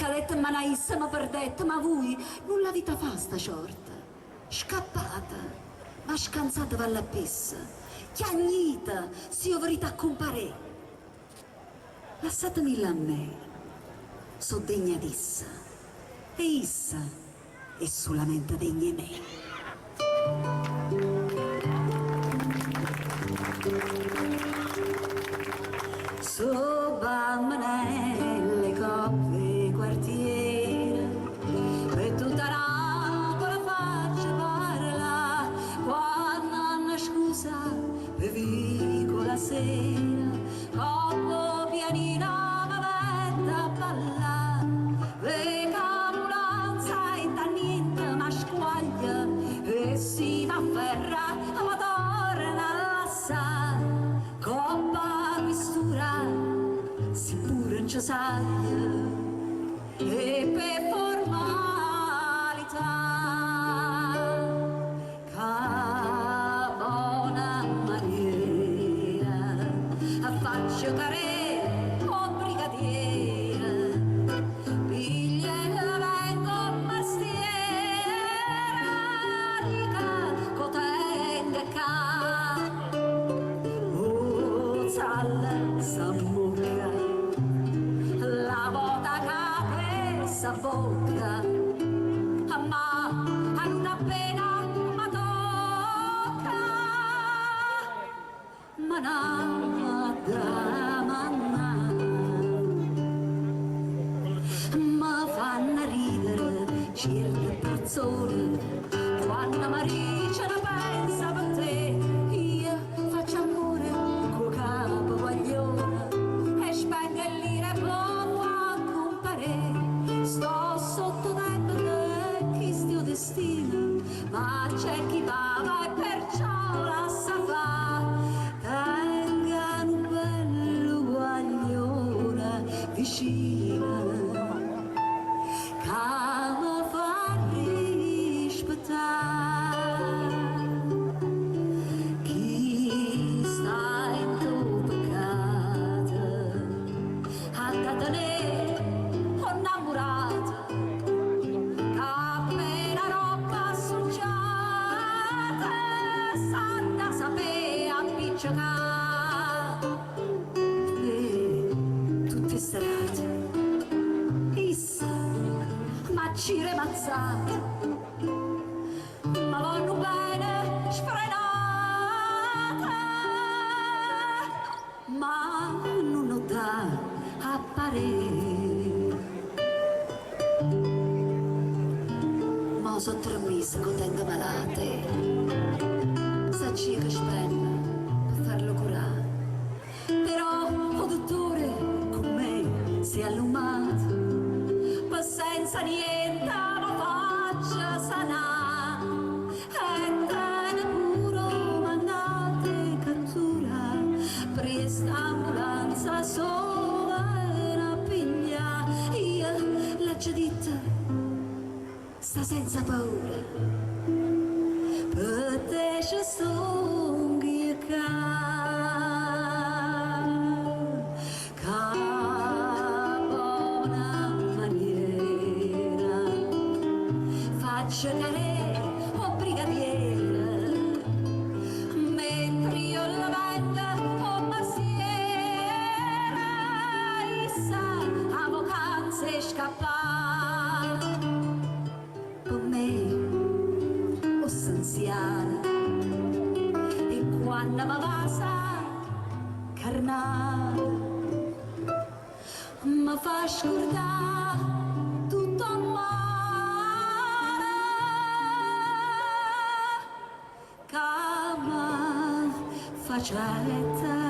cadette manaissa, ma perdette, ma voi non la vita fa sta sorta. Scappata, ma scansata va la pessa, chiagnita, si io verità compare. Lasciatemi a me, so degna d'issa, e issa è solamente degna me. Sopra le coppe quartiere e tutta la faccia parla quando hanno scusa per vicola sera coppo pianino vavetta a ballare e camulanza e da niente ma squaglia e si va a ferra ma torna a lassare coppa mistura si pure non ci saglia e per formalità che buona maniera faccio care o brigadiera piglia la vengo mestiera dica cotende ca salla s'ammocca la vota che sa bocca ma a non appena ma tocca ma nada ma fanno ridere certe persone quando Maricia la pensa per te io faccio amore col capo guaglione e spendo il lire poco a compare sto sotto tempo che chi sto destino ma c'è chi va e perciò la sa fa tenga un bello guaglione vicino che mi fa rispettare chi sta in tuo peccato a tenere innamorata appena roba associata santa sapere appiccicare e tutte serate issa ma ci remazzate ma vanno bene sfrenate ma non nota apparire ma sono 3 mesi che tengo malate sacci che spende per farlo curare però o dottore con me si è allumato ma senza niente la faccia sana e te puro mandate cattura presta ambulanza sola piglia io la giuditta sta senza paura per te ci songhi faccio care o brigadiera mentre io la venda o massiera issa a vacanze scappare per me o anziana e quando mi vasa carnale mi fa scordare tutto il male che mi facetta